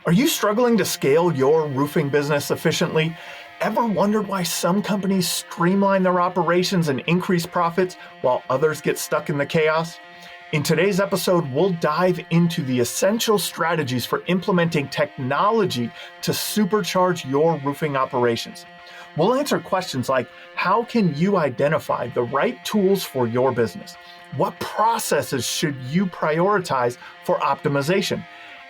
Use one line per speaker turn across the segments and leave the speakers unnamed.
Are you struggling to scale your roofing business efficiently? Ever wondered why some companies streamline their operations and increase profits while others get stuck in the chaos? In today's episode, we'll dive into the essential strategies for implementing technology to supercharge your roofing operations. We'll answer questions like, how can you identify the right tools for your business? What processes should you prioritize for optimization?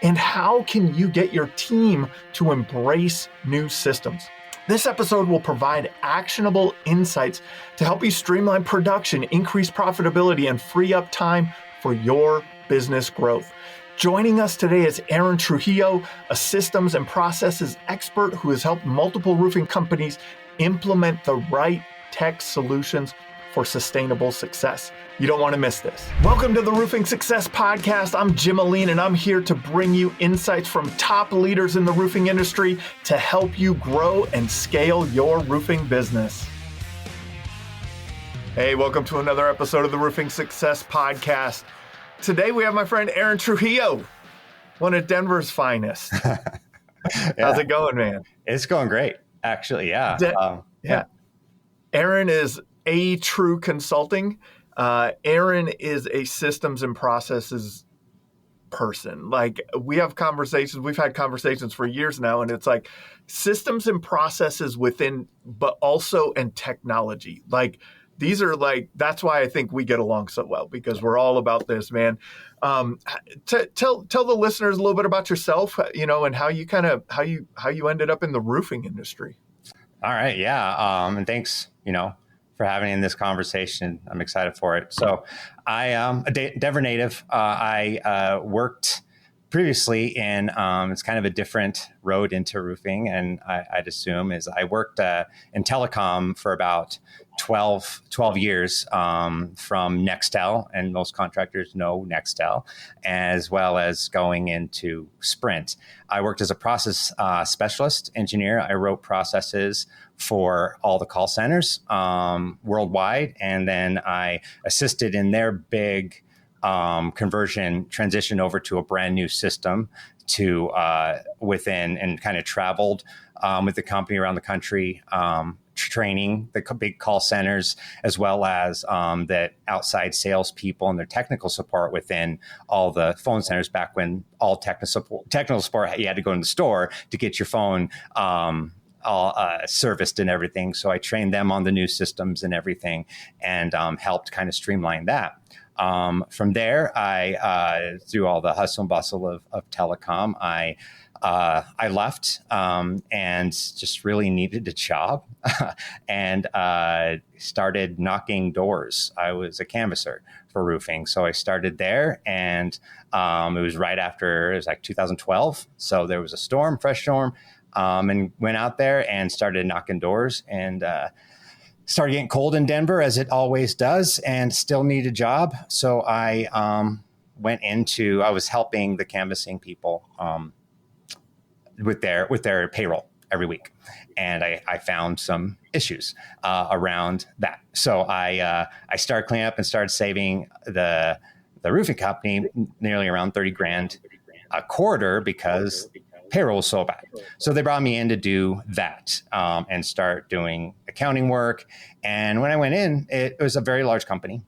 And how can you get your team to embrace new systems? This episode will provide actionable insights to help you streamline production, increase profitability, and free up time for your business growth. Joining us today is Aaron Trujillo, a systems and processes expert who has helped multiple roofing companies implement the right tech solutions for sustainable success. You don't want to miss this. Welcome to the Roofing Success Podcast. I'm Jim Aline, and I'm here to bring you insights from top leaders in the roofing industry to help you grow and scale your roofing business. Hey, welcome to another episode of the Roofing Success Podcast. Today we have my friend Aaron Trujillo, one of Denver's finest. How's it going, man?
It's going great, actually. Yeah.
Aaron is A True Consulting. Aaron is a systems and processes person. Like we've had conversations for years now, and it's like systems and processes within, but also in technology. Like these are like, that's why I think we get along so well, because we're all about this, man. Tell the listeners a little bit about yourself, and how you ended up in the roofing industry.
All right. Yeah. And thanks, for having me in this conversation. I'm excited for it. So I am a Denver native. I worked previously in, it's kind of a different road into roofing. And I'd assume is I worked in telecom for about 12 years from Nextel, and most contractors know Nextel, as well as going into Sprint. I worked as a process specialist engineer. I wrote processes for all the call centers worldwide, and then I assisted in their big conversion transition over to a brand new system to within, and kind of traveled with the company around the country, training the big call centers, as well as that outside salespeople and their technical support within all the phone centers back when all technical support, you had to go in the store to get your phone all serviced and everything. So I trained them on the new systems and everything, and helped kind of streamline that. From there, I through all the hustle and bustle of telecom, I left and just really needed a job and started knocking doors. I was a canvasser for roofing. So I started there, and it was right after, it was like 2012. So there was a storm, fresh storm, and went out there and started knocking doors, and started getting cold in Denver, as it always does, and still need a job. So I I was helping the canvassing people with their payroll every week. And I found some issues around that. So I started cleaning up and started saving the roofing company nearly around $30,000 a quarter, because payroll was so bad. So they brought me in to do that and start doing accounting work. And when I went in, it was a very large company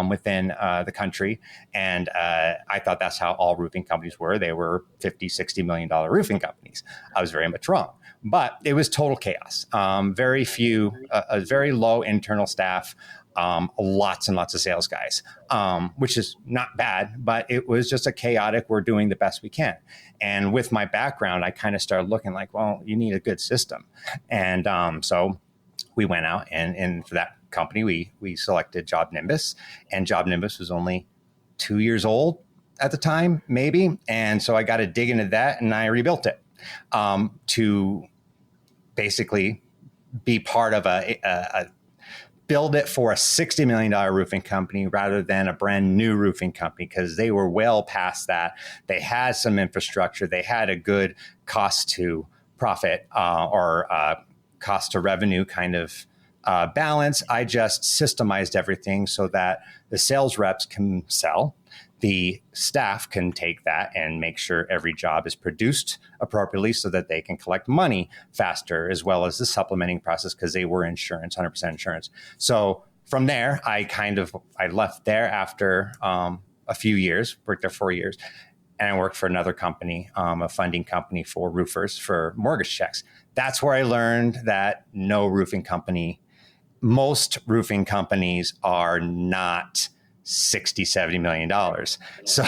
within the country. And I thought that's how all roofing companies were. They were $50-60 million roofing companies. I was very much wrong. But it was total chaos. Very few, a very low internal staff, lots and lots of sales guys, which is not bad, but it was just a chaotic, we're doing the best we can. And with my background, I kind of started looking like, well, you need a good system. And so we went out, and for that company, we selected Job Nimbus, and Job Nimbus was only 2 years old at the time, maybe. And so I got to dig into that, and I rebuilt it to basically be part of a build it for a $60 million roofing company rather than a brand new roofing company, because they were well past that. They had some infrastructure. They had a good cost to profit or cost to revenue kind of balance. I just systemized everything so that the sales reps can sell. the staff can take that and make sure every job is produced appropriately so that they can collect money faster, as well as the supplementing process, because they were insurance, 100% insurance. So from there, I left there after a few years, worked there 4 years, and I worked for another company, a funding company for roofers for mortgage checks. That's where I learned that most roofing companies are not $60-70 million. So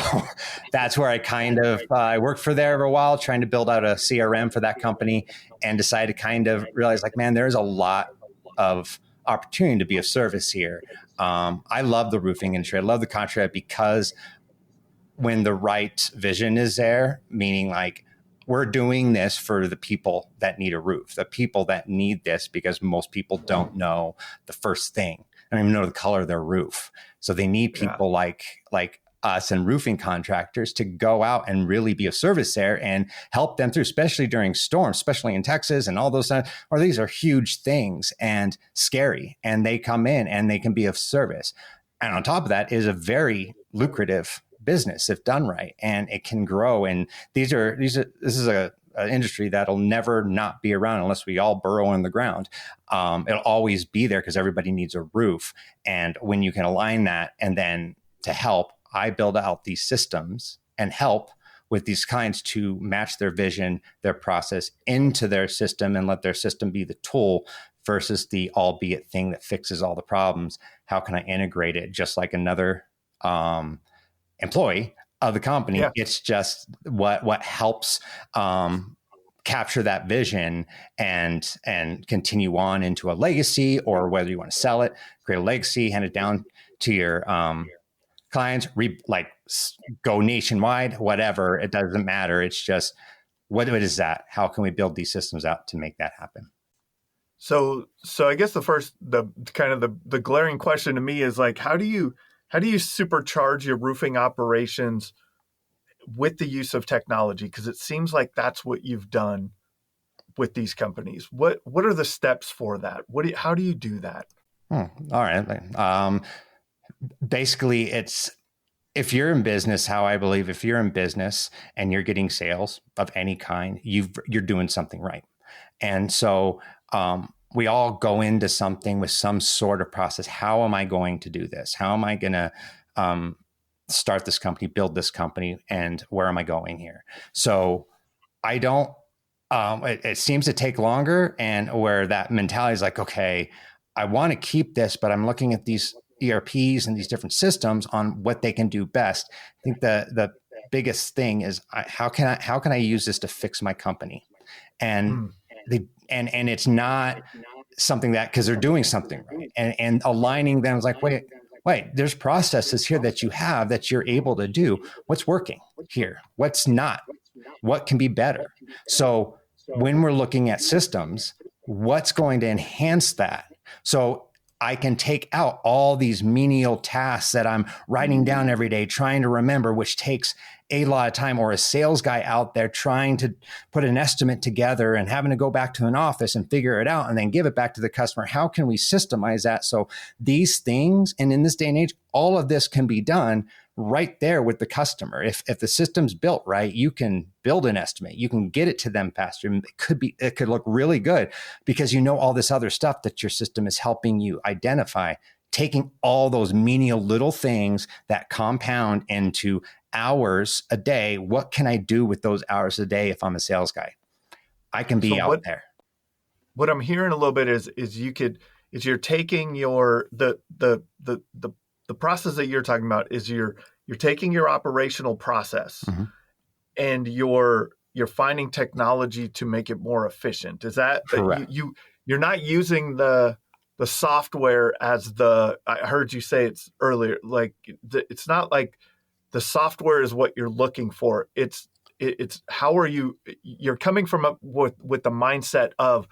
that's where I worked for there for a while, trying to build out a CRM for that company, and decided to kind of realize, like, man, there's a lot of opportunity to be of service here. I love the roofing industry. I love the contract, because when the right vision is there, meaning like, we're doing this for the people that need a roof, the people that need this, because most people don't know the first thing. They don't even know the color of their roof. So they need people like us and roofing contractors to go out and really be of service there and help them through, especially during storms, especially in Texas and all those, or these are huge things and scary, and they come in and they can be of service. And on top of that is a very lucrative business if done right, and it can grow. And this is an industry that'll never not be around unless we all burrow in the ground. It'll always be there because everybody needs a roof. And when you can align that, and then to help, I build out these systems and help with these clients to match their vision, their process into their system, and let their system be the tool versus the albeit thing that fixes all the problems. How can I integrate it just like another employee of the company? Yeah. It's just what helps capture that vision and continue on into a legacy, or whether you want to sell it, create a legacy, hand it down to your clients, go nationwide, whatever. It doesn't matter. It's just, what is that? How can we build these systems out to make that happen?
So I guess the glaring question to me is, like, how do you supercharge your roofing operations with the use of technology? Because it seems like that's what you've done with these companies. What are the steps for that? How do you do that?
All right. Basically, it's, if you're in business, how I believe, if you're in business and you're getting sales of any kind, you're doing something right. And so we all go into something with some sort of process. How am I going to do this? How am I going to start this company, build this company, and where am I going here? So I don't, it seems to take longer, and where that mentality is like, okay, I want to keep this, but I'm looking at these ERPs and these different systems on what they can do best. I think the biggest thing is, how can I use this to fix my company? And and it's not something that, because they're doing something right, and aligning them is like, wait, there's processes here that you have that you're able to do. What's working here? What's not? What can be better? So when we're looking at systems, what's going to enhance that? So I can take out all these menial tasks that I'm writing down every day, trying to remember, which takes a lot of time, or a sales guy out there trying to put an estimate together and having to go back to an office and figure it out and then give it back to the customer. How can we systemize that? So these things, and in this day and age, all of this can be done right there with the customer. If the system's built right, you can build an estimate, you can get it to them faster. It could look really good because you know all this other stuff that your system is helping you identify, taking all those menial little things that compound into hours a day. What can I do with those hours a day if I'm a sales guy? I can be out there.
What I'm hearing a little bit is you're taking the process that you're talking about is you're taking your operational process, mm-hmm. and you're finding technology to make it more efficient. Is that
correct?
You're not using the software as I heard you say it's earlier, like it's not like the software is what you're looking for. It's how are you're coming from with the mindset of,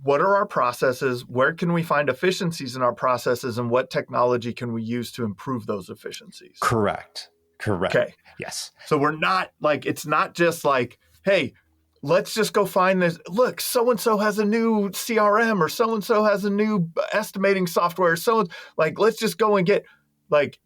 what are our processes? Where can we find efficiencies in our processes? And what technology can we use to improve those efficiencies?
Correct.
Okay.
Yes.
So we're not like, it's not just like, hey, let's just go find this. Look, so-and-so has a new CRM, or so-and-so has a new estimating software. So like, let's just go and get, like,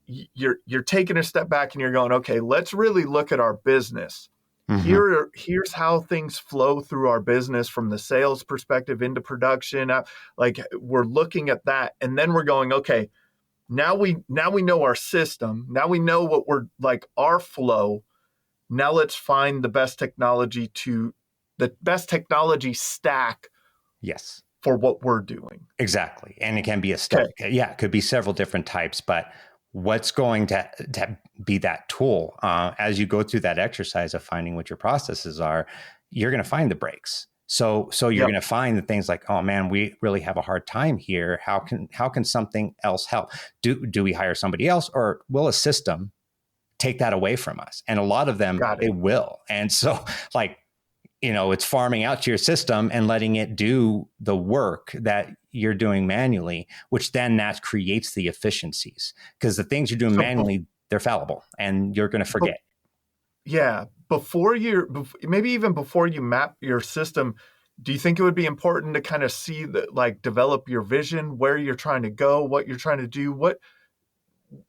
you're taking a step back and you're going, okay, let's really look at our business. Here's how things flow through our business from the sales perspective into production. Like we're looking at that, and then we're going, okay, now we know our system. Now we know what we're like, our flow. Now let's find the best technology stack.
Yes.
For what we're doing.
Exactly. And it can be a step. Okay. Yeah, it could be several different types, but what's going to be that tool as you go through that exercise of finding what your processes are, you're going to find the breaks. So you're going to find the things like, oh man, we really have a hard time here. How can something else help? Do we hire somebody else, or will a system take that away from us? And a lot of them, it will. And so like, it's farming out to your system and letting it do the work that you're doing manually, which then that creates the efficiencies, because the things you're doing manually, they're fallible and you're going to forget.
Maybe even before you map your system, do you think it would be important to kind of see develop your vision, where you're trying to go, what you're trying to do? What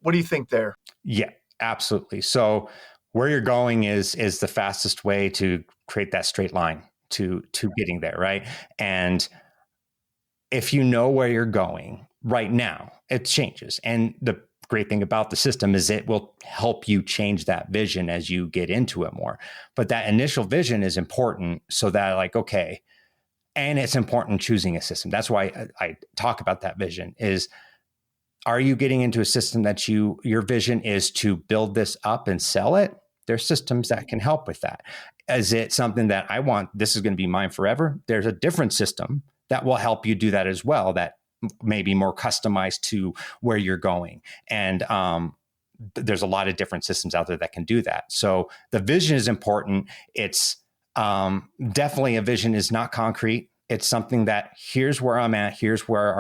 do you think there?
Yeah, absolutely. So where you're going is the fastest way to create that straight line to getting there, right? And if you know where you're going right now, it changes. And the great thing about the system is it will help you change that vision as you get into it more. But that initial vision is important, so that okay, and it's important choosing a system. That's why I talk about that vision is, are you getting into a system that your vision is to build this up and sell it? There's systems that can help with that. Is it something that I want, this is going to be mine forever? There's a different system that will help you do that as well, that may be more customized to where you're going. And there's a lot of different systems out there that can do that. So the vision is important. It's definitely, a vision is not concrete. It's something that, here's where I'm at. Here's where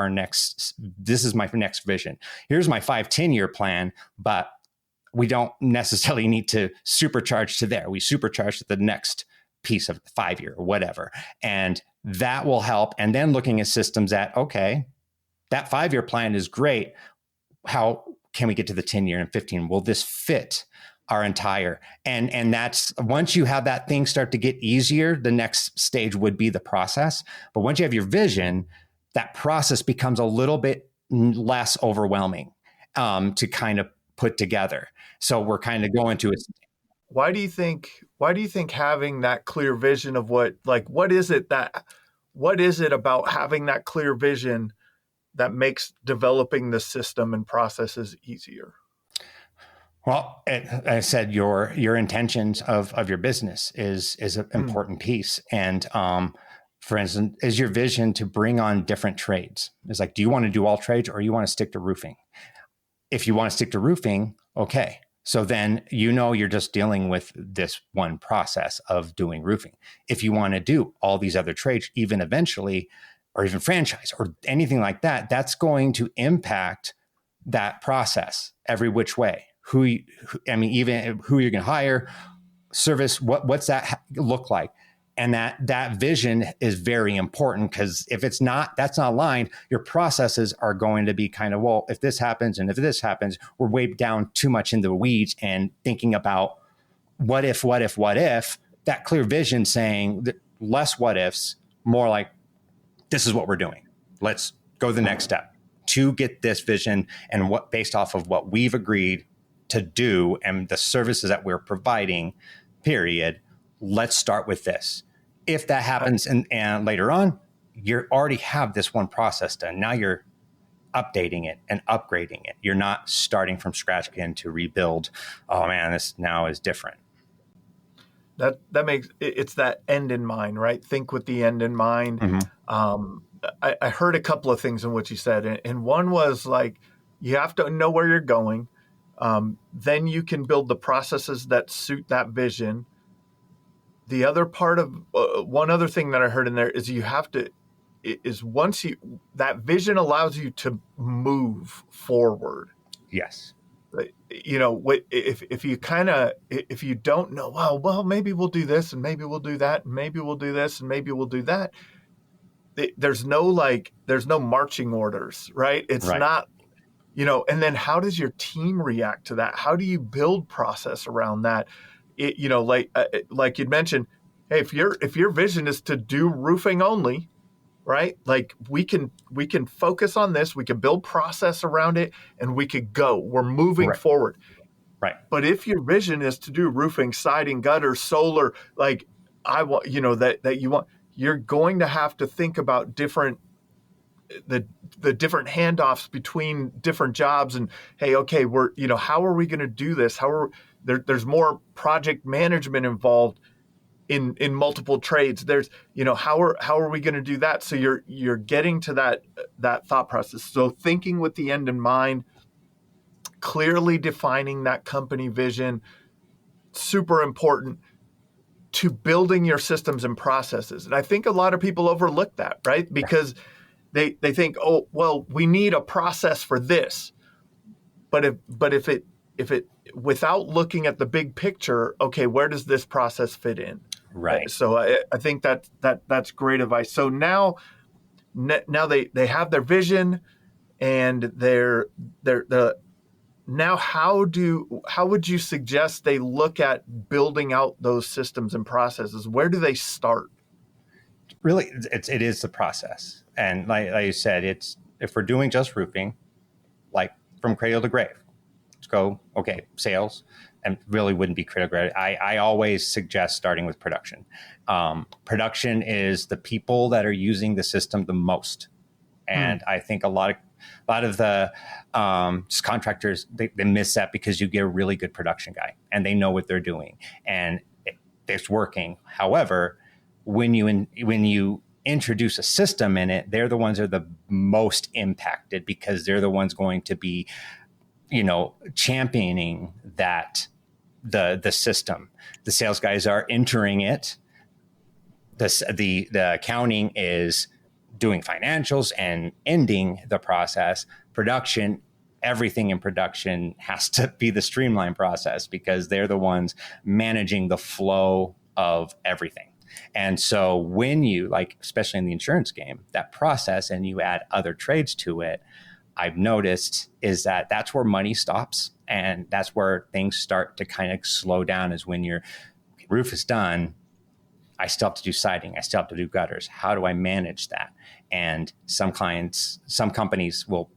this is my next vision. Here's my 5-10-year plan, but we don't necessarily need to supercharge to there. We supercharge to the next piece of 5-year or whatever. And that will help. And then looking at systems that, okay, that 5-year plan is great. How can we get to the 10-year and 15? Will this fit our entire? And that's, once you have that thing start to get easier, the next stage would be the process. But once you have your vision, that process becomes a little bit less overwhelming to kind of put together. So we're kind of going to it.
Why do you think having that clear vision of what is it about having that clear vision that makes developing the system and processes easier?
Well, I said your intentions of your business is an important piece. And for instance, is your vision to bring on different trades? It's like, do you want to do all trades, or you want to stick to roofing? If you want to stick to roofing, okay. So then you're just dealing with this one process of doing roofing. If you want to do all these other trades, even eventually, or even franchise or anything like that, that's going to impact that process every which way. Even who you're going to hire, service, what's that look like? And that vision is very important, because if that's not aligned, your processes are going to be kind of, well, if this happens and if this happens, we're way down too much in the weeds and thinking about what if. That clear vision saying that less what ifs, more like, this is what we're doing. Let's go the next step to get this vision, and what, based off of what we've agreed to do and the services that we're providing, period. Let's start with this. If that happens and later on, you already have this one process done. Now you're updating it and upgrading it. You're not starting from scratch again to rebuild. Oh man, this now is different.
That makes it's that end in mind, right? Think with the end in mind. Mm-hmm. I heard a couple of things in what you said, and one was like, you have to know where you're going. Then you can build the processes that suit that vision. The other part of one other thing that I heard in there is that vision allows you to move forward.
Yes.
If you don't know, well, maybe we'll do this and maybe we'll do that, and maybe we'll do this and maybe we'll do that. There's no marching orders, right? It's right. Not, And then how does your team react to that? How do you build process around that? Like you'd mentioned, hey, if your vision is to do roofing only, right? Like we can focus on this, we can build process around it, and we could go. We're moving
Right.
forward.
Right.
But if your vision is to do roofing, siding, gutter, solar, like I want, that you want, you're going to have to think about the different handoffs between different jobs. And hey, okay, how are we going to do this? There's more project management involved in multiple trades. There's, how are we going to do that? So you're getting to that thought process. So thinking with the end in mind, clearly defining that company vision, super important to building your systems and processes. And I think a lot of people overlook that, right? Because they think, oh, well, we need a process for this. But if it without looking at the big picture, okay, where does this process fit in?
Right.
So I think that's great advice. So now they have their vision, and now how would you suggest they look at building out those systems and processes? Where do they start?
Really, it is the process. And like you said, if we're doing just roofing, like from cradle to grave, let's go, okay, sales, and really wouldn't be critical. I always suggest starting with production. Production is the people that are using the system the most. And I think a lot of the contractors, they miss that because you get a really good production guy and they know what they're doing and it's working. However, when you introduce a system in it, they're the ones that are the most impacted because they're the ones going to be, championing that the system. The sales guys are entering it. The accounting is doing financials and ending the process. Production, everything in production has to be the streamline process because they're the ones managing the flow of everything. And so when you, especially in the insurance game, that process and you add other trades to it, I've noticed is that's where money stops. And that's where things start to kind of slow down is when your roof is done. I still have to do siding. I still have to do gutters. How do I manage that? And some companies will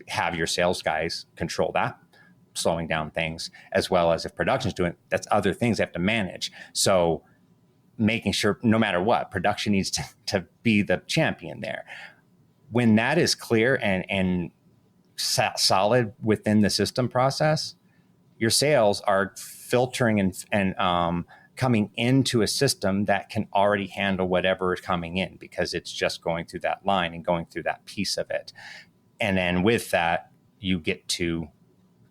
have your sales guys control that, slowing down things, as well as if production's doing it, that's other things they have to manage. So making sure no matter what, production needs to be the champion there. When that is clear and solid within the system process, your sales are filtering and coming into a system that can already handle whatever is coming in because it's just going through that line and going through that piece of it. And then with that, you get to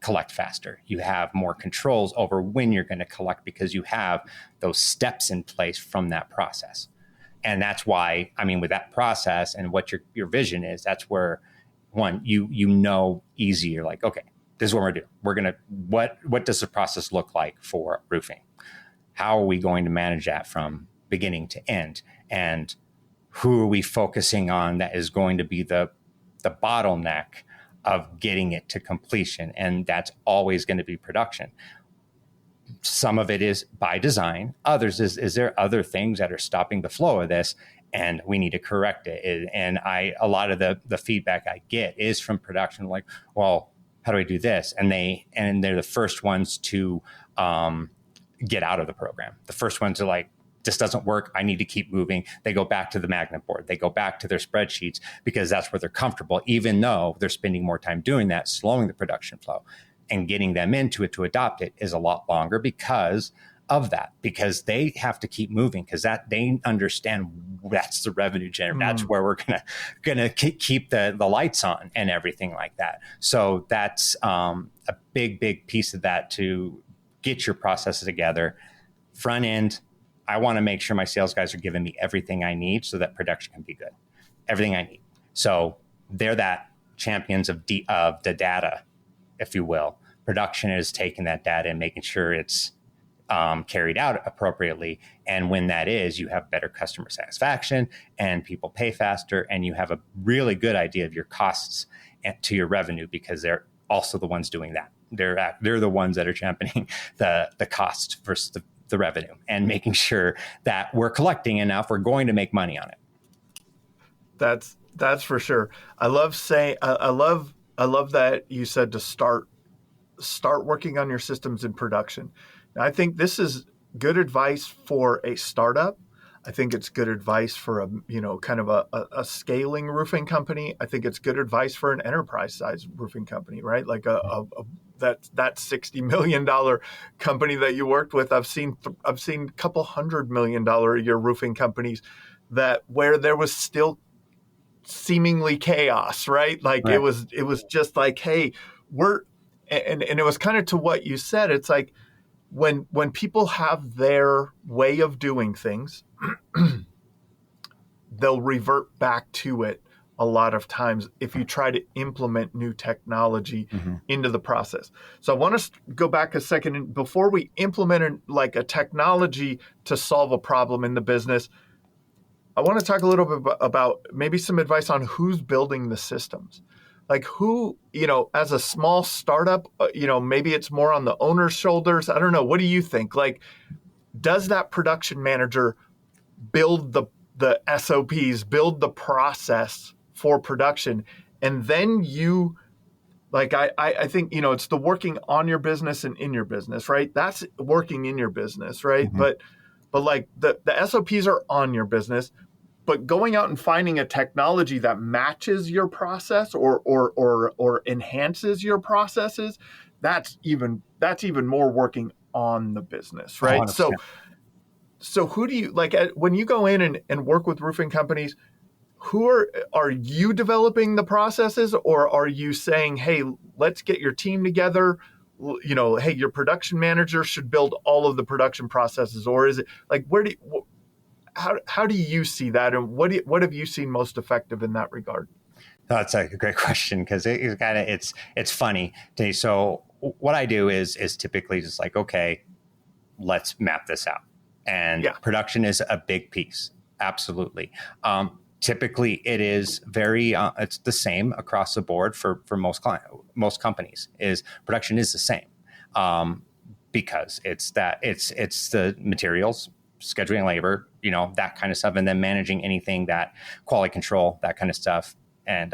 collect faster. You have more controls over when you're going to collect because you have those steps in place from that process. And that's why, with that process and what your vision is, that's where one, easier, like, okay, this is what we're doing. We're going to, what does the process look like for roofing? How are we going to manage that from beginning to end? And who are we focusing on that is going to be the bottleneck of getting it to completion? And that's always going to be production. Some of it is by design. Others is there other things that are stopping the flow of this and we need to correct it? And a lot of the feedback I get is from production, like, well, how do I do this? And they're the first ones to get out of the program. The first ones are like, this doesn't work. I need to keep moving. They go back to the magnet board. They go back to their spreadsheets because that's where they're comfortable, even though they're spending more time doing that, slowing the production flow. And getting them into it to adopt it is a lot longer because of that, because they have to keep moving because that they understand that's the revenue generator. That's where we're gonna keep the lights on and everything like that. So that's a big piece of that to get your processes together. Front end, I want to make sure my sales guys are giving me everything I need so that production can be good. Everything I need. So they're that champions of the data, if you will. Production is taking that data and making sure it's carried out appropriately. And when that is, you have better customer satisfaction and people pay faster and you have a really good idea of your costs to your revenue, because they're also the ones doing that. They're the ones that are championing the cost versus the revenue, and making sure that we're collecting enough, we're going to make money on it.
That's for sure. I love that you said to start working on your systems in production. Now, I think this is good advice for a startup. I think it's good advice for a kind of a scaling roofing company. I think it's good advice for an enterprise size roofing company, right? Like that $60 million company that you worked with. I've seen a couple $100 million a year roofing companies where there was still seemingly chaos, right? Like
Right.
it was just like, hey, and it was kind of to what you said. It's like when people have their way of doing things, they'll revert back to it a lot of times if you try to implement new technology into the process. So I want to go back a second. Before we implement a technology to solve a problem in the business, I want to talk a little bit about maybe some advice on who's building the systems. Like who, as a small startup, maybe it's more on the owner's shoulders. I don't know. What do you think? Like, does that production manager build the SOPs, build the process for production? And then I think, it's the working on your business and in your business, right? That's working in your business, right? But like the SOPs are on your business. But going out and finding a technology that matches your process or enhances your processes, that's even more working on the business, right?
100%.
So who do you when you go in and work with roofing companies? Who are you developing the processes, or are you saying, hey, let's get your team together? Hey, your production manager should build all of the production processes, or is it like how do you see that, and what have you seen most effective in that regard?
That's a great question, because it's funny. So what I do is typically just like, okay, let's map this out, and production is a big piece. Absolutely. Typically, it is it's the same across the board for most companies. Is production is the same, because it's the materials, scheduling labor, that kind of stuff, and then managing anything that quality control, that kind of stuff. And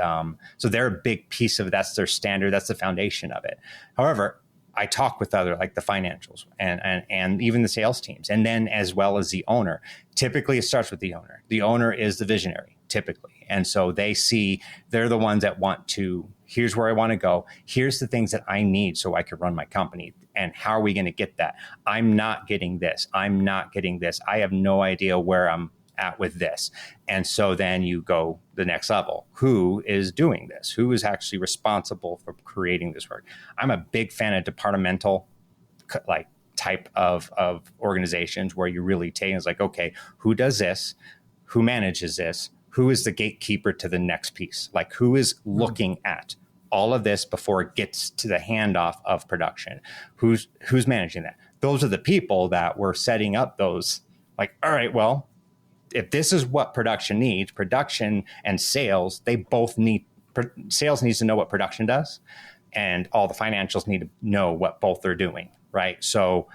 so they're a big piece of that's their standard. That's the foundation of it. However, I talk with other, like the financials and even the sales teams, and then as well as the owner. Typically, it starts with the owner. The owner is the visionary, typically. And so they're the ones that want to, here's where I want to go. Here's the things that I need so I can run my company. And how are we going to get that? I'm not getting this. I'm not getting this. I have no idea where I'm at with this. And so then you go the next level. Who is doing this? Who is actually responsible for creating this work? I'm a big fan of departmental type of organizations where you really take it's like, okay, who does this? Who manages this? Who is the gatekeeper to the next piece? Like, who is looking at all of this before it gets to the handoff of production? Who's managing that? Those are the people that were setting up those, like, all right, well, if this is what production needs, production and sales, they both need, sales needs to know what production does, and all the financials need to know what both are doing, right? So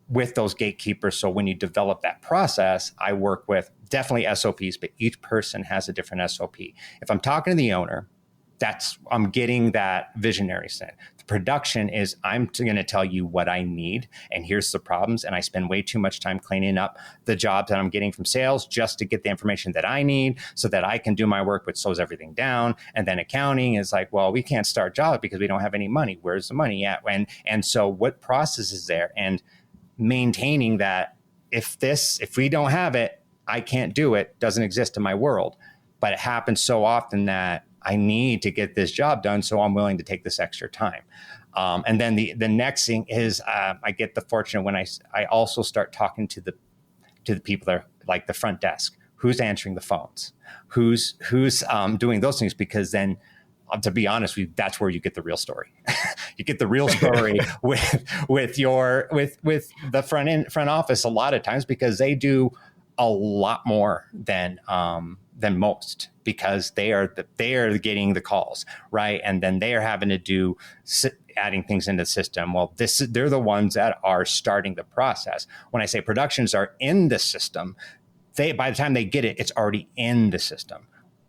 with those gatekeepers, so when you develop that process, I work with definitely SOPs, but each person has a different SOP. If I'm talking to the owner, I'm getting that visionary set. The production is, I'm going to tell you what I need, and here's the problems. And I spend way too much time cleaning up the jobs that I'm getting from sales just to get the information that I need so that I can do my work, which slows everything down. And then accounting is like, well, we can't start jobs because we don't have any money. Where's the money at? And so what process is there? And maintaining that if we don't have it, I can't do it, doesn't exist in my world. But it happens so often that I need to get this job done, so I'm willing to take this extra time. And then the next thing is I get the fortune when I also start talking to the people that are like the front desk, who's answering the phones, who's doing those things, because then, to be honest with you, that's where you get the real story. You get the real story with the front office a lot of times, because they do a lot more than most, because they are getting the calls, right? And then they are having to do adding things into the system. Well, they're the ones that are starting the process. When I say productions are in the system, by the time they get it, it's already in the system.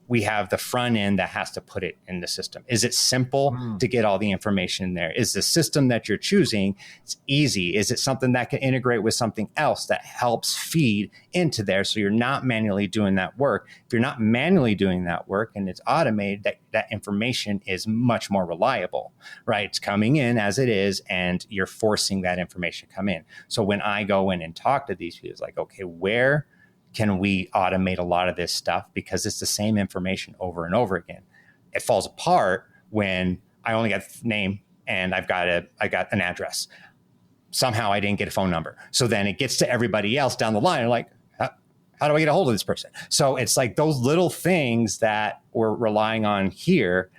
We have the front end that has to put it in the system. Is it simple to get all the information in there? Is the system that you're choosing, it's easy? Is it something that can integrate with something else that helps feed into there, so you're not manually doing that work? If you're not manually doing that work and it's automated, that information is much more reliable, right? It's coming in as it is, and you're forcing that information to come in. So when I go in and talk to these people, it's like, okay, where can we automate a lot of this stuff? Because it's the same information over and over again. It falls apart when I only got the name and I got an address. Somehow I didn't get a phone number. So then it gets to everybody else down the line. Like, how do I get a hold of this person? So it's like those little things that we're relying on here,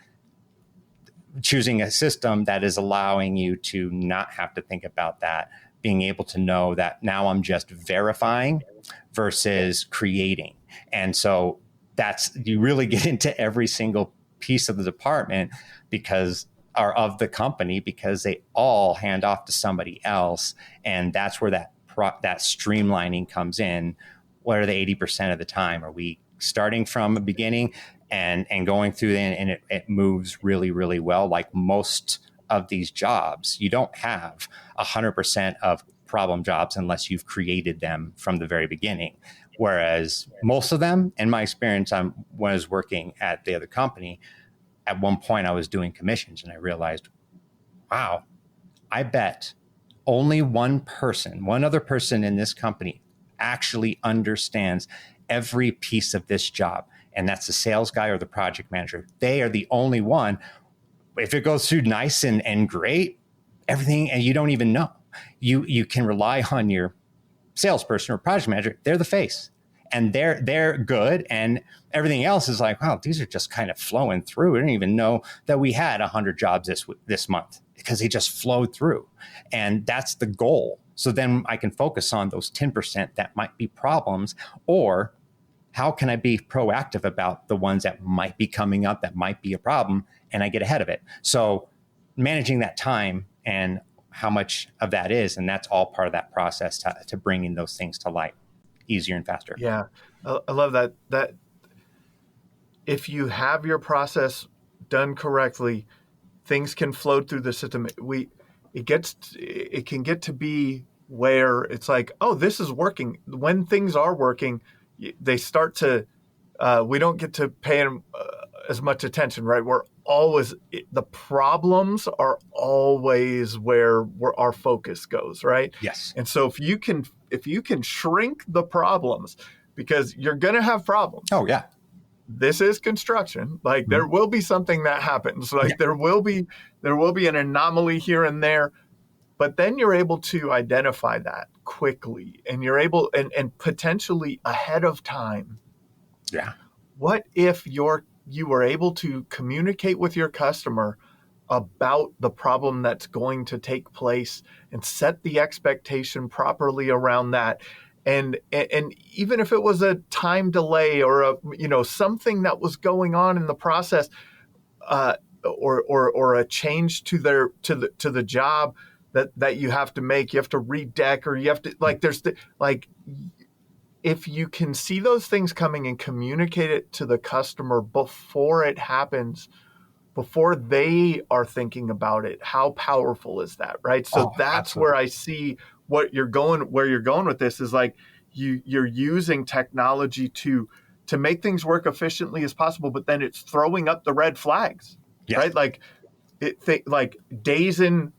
choosing a system that is allowing you to not have to think about that, being able to know that now I'm just verifying versus creating. And so you really get into every single piece of the department of the company, because they all hand off to somebody else. And that's where that streamlining comes in. What are the 80% of the time? Are we starting from the beginning and going through and it moves really, really well? Like most of these jobs, you don't have 100% of problem jobs unless you've created them from the very beginning. Whereas most of them, in my experience, when I was working at the other company, at one point I was doing commissions and I realized, wow, I bet only one other person in this company actually understands every piece of this job. And that's the sales guy or the project manager. They are the only one. If it goes through nice and great, everything, and you don't even know, you can rely on your salesperson or project manager. They're the face, and they're good, and everything else is like, wow, these are just kind of flowing through. We didn't even know that we had 100 jobs this month, because they just flowed through, and that's the goal. So then I can focus on those 10% that might be problems, or how can I be proactive about the ones that might be coming up that might be a problem, and I get ahead of it. So managing that time and how much of that is, and that's all part of that process to bringing those things to light easier and faster.
Yeah, I love that. That if you have your process done correctly, things can flow through the system. It can get to be where it's like, oh, this is working. When things are working, they start to, we don't get to pay them as much attention, right? The problems are always where our focus goes, right?
Yes.
And so if you can shrink the problems, because you're going to have problems.
Oh yeah.
This is construction. Like there will be something that happens. Like there will be an anomaly here and there. But then you're able to identify that quickly, and you're able and potentially ahead of time.
Yeah.
What if you were able to communicate with your customer about the problem that's going to take place and set the expectation properly around that? And even if it was a time delay or something that was going on in the process, or a change to the job that you have to make, you have to redeck, or you have to if you can see those things coming and communicate it to the customer before it happens, before they are thinking about it, how powerful is that, right? So that's absolutely where I see where you're going with this is like you're using technology to make things work efficiently as possible, but then it's throwing up the red flags, right? Like days in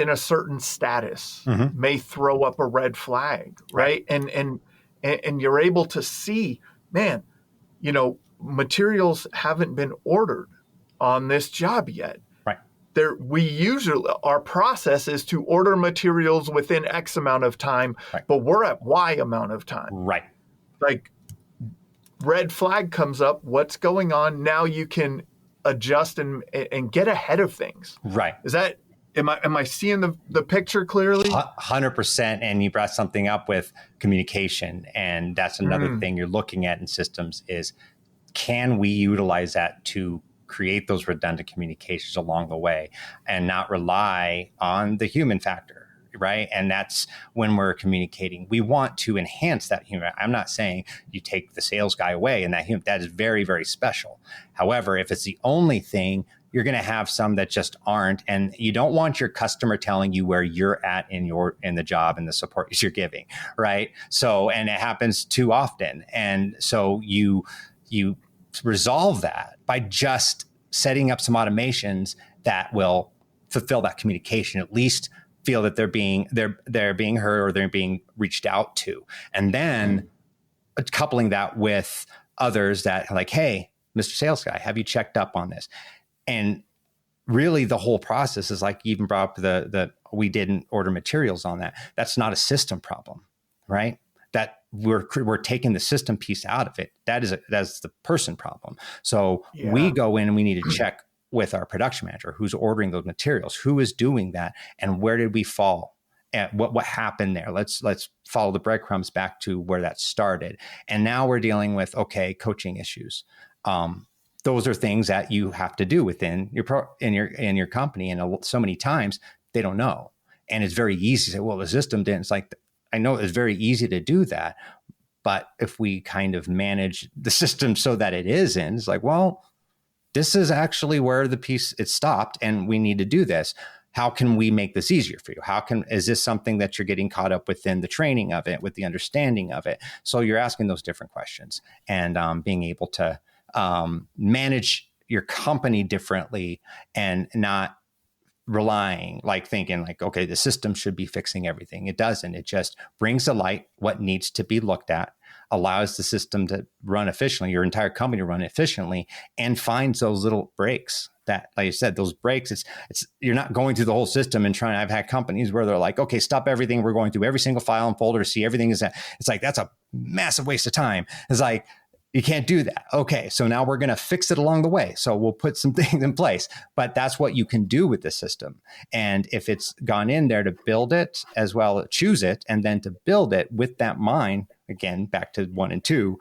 a certain status may throw up a red flag, right? And you're able to see, man, materials haven't been ordered on this job yet.
Right.
Our process is to order materials within X amount of time, but we're at Y amount of time.
Right.
Like red flag comes up, what's going on? Now you can adjust and get ahead of things.
Right.
Is Am I seeing the picture clearly?
100%. And you brought something up with communication. And that's another thing you're looking at in systems is, can we utilize that to create those redundant communications along the way and not rely on the human factor, right? And that's when we're communicating. We want to enhance that human. I'm not saying you take the sales guy away and that is very, very special. However, if it's the only thing, you're going to have some that just aren't, and you don't want your customer telling you where you're at in the job and the support you're giving, right? So, and it happens too often. And so you resolve that by just setting up some automations that will fulfill that communication, at least feel that they're being heard or they're being reached out to. And then coupling that with others that are like, hey, Mr. Sales Guy, have you checked up on this? And really the whole process is like, you even brought up the we didn't order materials on that. That's not a system problem, right? That we're taking the system piece out of it. That's the person problem. So we go in and we need to check with our production manager who's ordering those materials, who is doing that, and where did we fall, and what happened there. Let's follow the breadcrumbs back to where that started. And now we're dealing with coaching issues. Those are things that you have to do within your company, and so many times they don't know, and it's very easy to say, well, the system didn't. It's like, I know it's very easy to do that, but if we kind of manage the system so that it isn't, it's like, well, this is actually where the piece it stopped, and we need to do this. How can we make this easier for you? Is this something that you're getting caught up within the training of it, with the understanding of it? So you're asking those different questions and being able to manage your company differently and not relying, thinking okay, the system should be fixing everything. It doesn't. It just brings to light what needs to be looked at, allows the system to run efficiently, your entire company to run efficiently, and finds those little breaks that, like you said, those breaks, it's you're not going through the whole system and trying. I've had companies where they're like, okay, stop everything. We're going through every single file and folder to see everything is that. It's like, that's a massive waste of time. It's like, you can't do that. Okay, so now we're going to fix it along the way. So we'll put some things in place, but that's what you can do with the system. And if it's gone in there to build it as well, choose it, and then to build it with that mind, again, back to 1 and 2,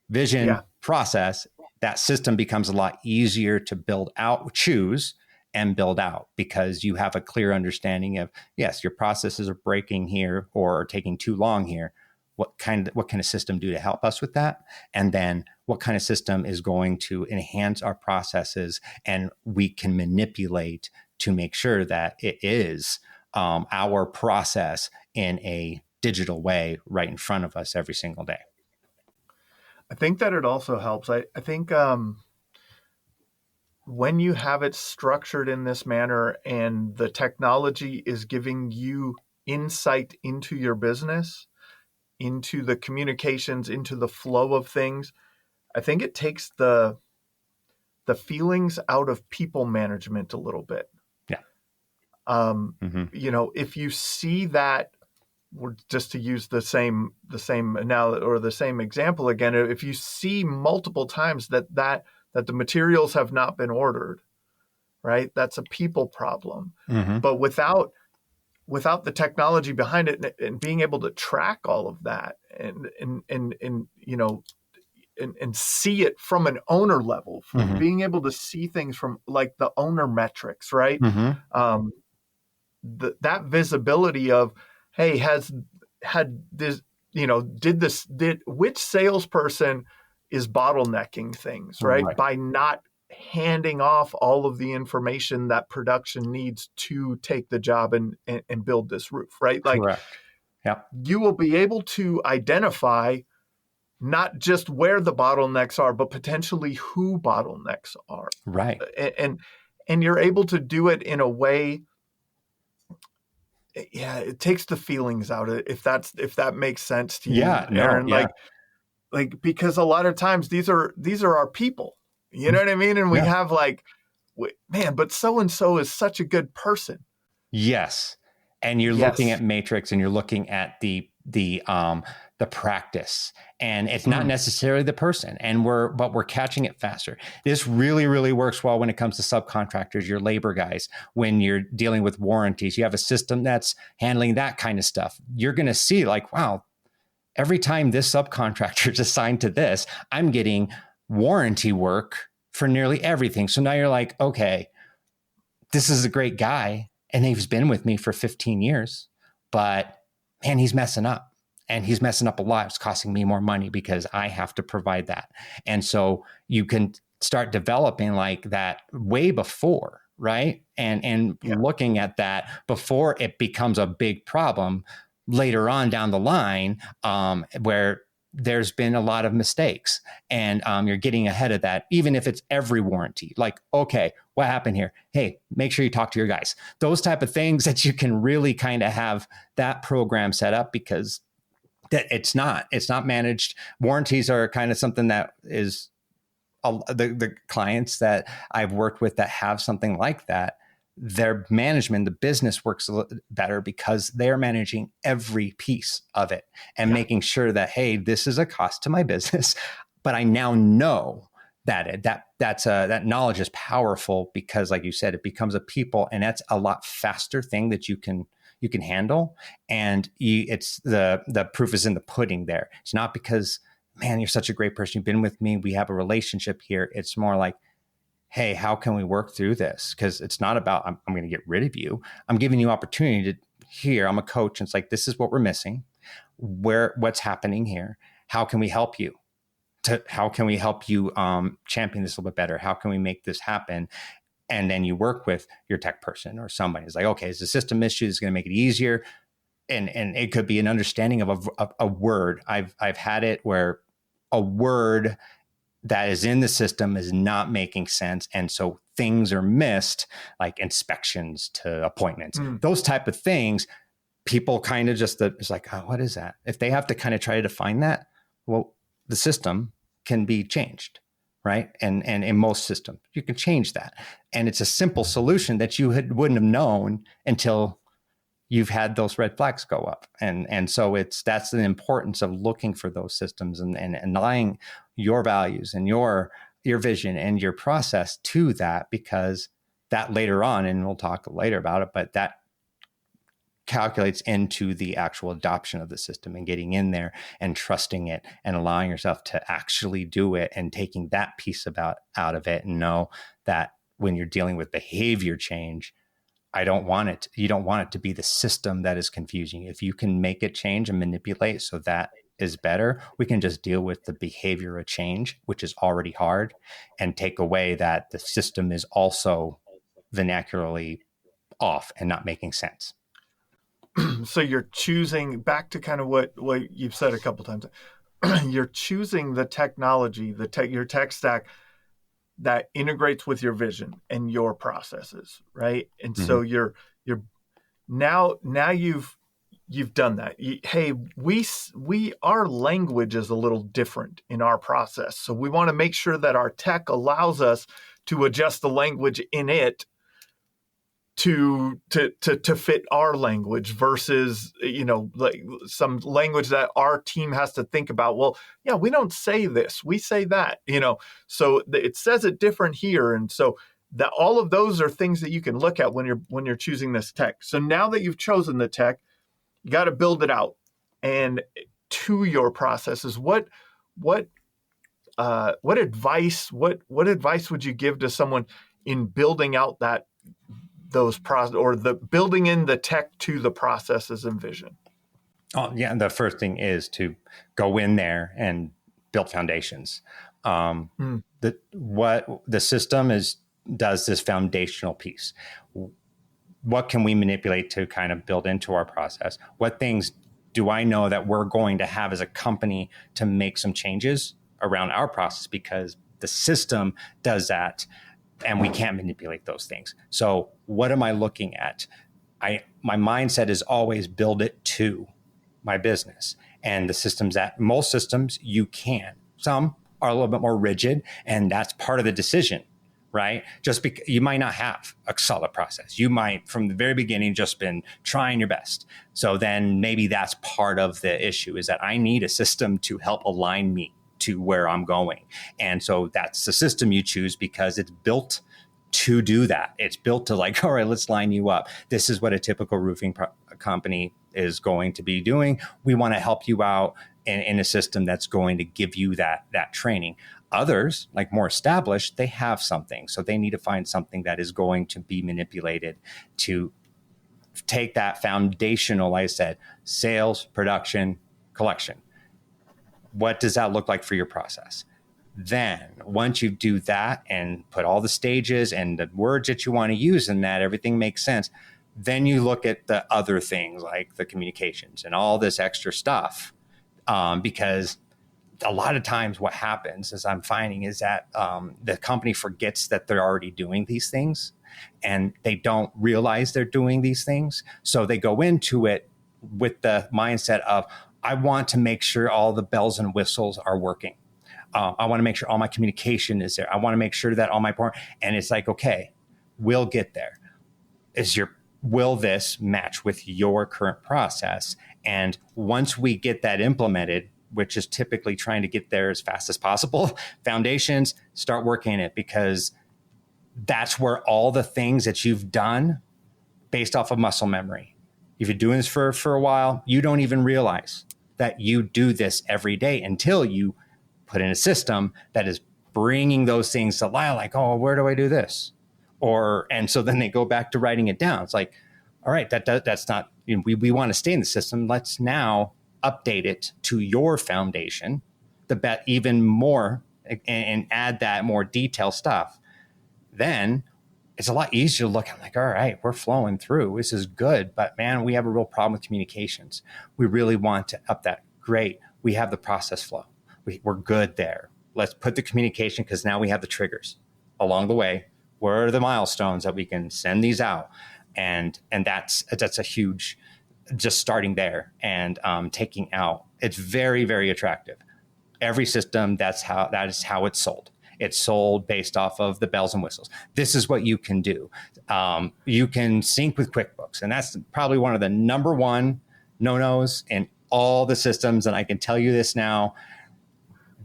vision, process, that system becomes a lot easier to build out, choose, and build out, because you have a clear understanding of, yes, your processes are breaking here or are taking too long here. What kind of system do to help us with that? And then what kind of system is going to enhance our processes and we can manipulate to make sure that it is our process in a digital way right in front of us every single day.
I think that it also helps. I think when you have it structured in this manner and the technology is giving you insight into your business, into the communications, into the flow of things, I think it takes the feelings out of people management a little bit.
Yeah.
If you see that, just to use the same analogy or the same example again, if you see multiple times that the materials have not been ordered, right? That's a people problem. Mm-hmm. But without the technology behind it and being able to track all of that and see it from an owner level, from being able to see things from like the owner metrics, right? Mm-hmm. That visibility of, hey, which salesperson is bottlenecking things, right? By not handing off all of the information that production needs to take the job and build this roof, right? Like, correct. Yep. You will be able to identify not just where the bottlenecks are, but potentially who bottlenecks are.
Right.
And you're able to do it in a way. Yeah, it takes the feelings out of it, if that makes sense to you, Aaron. No, like because a lot of times these are our people. You know what I mean? And we have but so-and-so is such a good person.
Yes. And you're looking at matrix and you're looking at the the practice, and it's not necessarily the person, and we're catching it faster. This really, really works well when it comes to subcontractors, your labor guys. When you're dealing with warranties, you have a system that's handling that kind of stuff. You're going to see like, wow, every time this subcontractor is assigned to this, I'm getting warranty work for nearly everything. So now you're like, okay, this is a great guy, and he's been with me for 15 years, but man, he's messing up. And he's messing up a lot. It's costing me more money because I have to provide that. And so you can start developing like that way before, right? And looking at that before it becomes a big problem later on down the line, where there's been a lot of mistakes, and you're getting ahead of that, even if it's every warranty. Like, okay, what happened here? Hey, make sure you talk to your guys. Those type of things that you can really kind of have that program set up, because that it's not managed. Warranties are kind of something that is the clients that I've worked with that have something like that, their management, the business works a little better because they're managing every piece of it and making sure that, hey, this is a cost to my business, but I now know that knowledge is powerful because, like you said, it becomes a people, and that's a lot faster thing that you can handle. And it's the proof is in the pudding there. It's not because, man, you're such a great person, you've been with me, we have a relationship here. It's more like, hey, how can we work through this? Because it's not about, I'm going to get rid of you. I'm giving you opportunity to hear. I'm a coach. And it's like, this is what we're missing. What's happening here? How can we help you? How can we help you champion this a little bit better? How can we make this happen? And then you work with your tech person or somebody. It's like, okay, it's a system issue that's going to make it easier. And it could be an understanding of a word. I've had it where a word that is in the system is not making sense. And so things are missed, like inspections to appointments, those type of things. People kind of just, it's like, oh, what is that? If they have to kind of try to define that, well, the system can be changed, right? And in most systems, you can change that. And it's a simple solution that you wouldn't have known until you've had those red flags go up. And so that's the importance of looking for those systems and aligning your values and your vision and your process to that, because that later on, and we'll talk later about it, but that calculates into the actual adoption of the system and getting in there and trusting it and allowing yourself to actually do it and taking that piece out of it, and know that when you're dealing with behavior change, you don't want it to be the system that is confusing. If you can make it change and manipulate so that is better, we can just deal with the behavior of change, which is already hard, and take away that the system is also vernacularly off and not making sense.
So you're choosing, back to kind of what you've said a couple times, you're choosing the technology, your tech stack that integrates with your vision and your processes, right? And so you're now you've done that. Hey, our language is a little different in our process, so we want to make sure that our tech allows us to adjust the language in it to fit our language versus, like some language that our team has to think about. Well, yeah, we don't say this, we say that, so it says it different here. And so that all of those are things that you can look at when you're choosing this tech. So now that you've chosen the tech, you got to build it out and to your processes. What advice would you give to someone in building out those process, or the building in the tech to the processes and vision?
Oh yeah, the first thing is to go in there and build foundations. What the system does this foundational piece. What can we manipulate to kind of build into our process? What things do I know that we're going to have as a company to make some changes around our process, because the system does that and we can't manipulate those things. So what am I looking at? My mindset is always build it to my business. And the systems, that most systems you can. Some are a little bit more rigid, and that's part of the decision. right? Just because you might not have a solid process. You might, from the very beginning, just been trying your best. So then maybe that's part of the issue, is that I need a system to help align me to where I'm going. And so that's the system you choose because it's built to do that. It's built to like, all right, let's line you up. This is what a typical roofing company is going to be doing. We want to help you out in a system that's going to give you that training. Others, like more established, they have something. So they need to find something that is going to be manipulated to take that foundational, like I said, sales, production, collection. What does that look like for your process? Then once you do that and put all the stages and the words that you want to use in that, everything makes sense. Then you look at the other things like the communications and all this extra stuff. Because a lot of times what happens, as I'm finding, is that the company forgets that they're already doing these things and they don't realize they're doing these things. So they go into it with the mindset of, I want to make sure all the bells and whistles are working. I want to make sure all my communication is there. I want to make sure that all my part, and it's like, okay, we'll get there. Will this match with your current process? And once we get that implemented, which is typically trying to get there as fast as possible, foundations, start working it, because that's where all the things that you've done based off of muscle memory. If you're doing this for a while, you don't even realize that you do this every day until you put in a system that is bringing those things to life, like, oh, where do I do this? And so then they go back to writing it down. It's like, all right, that's not, we want to stay in the system. Let's now update it to your foundation, even more, and add that more detailed stuff. Then it's a lot easier to look at, like, all right, we're flowing through. This is good, but man, we have a real problem with communications. We really want to up that. Great. We have the process flow. We're good there. Let's put the communication, because now we have the triggers along the way. Where are the milestones that we can send these out? And that's a huge, just starting there and taking out. It's very, very attractive. Every system, that is how it's sold. It's sold based off of the bells and whistles. This is what you can do. You can sync with QuickBooks, and that's probably one of the number one no-nos in all the systems. And I can tell you this now,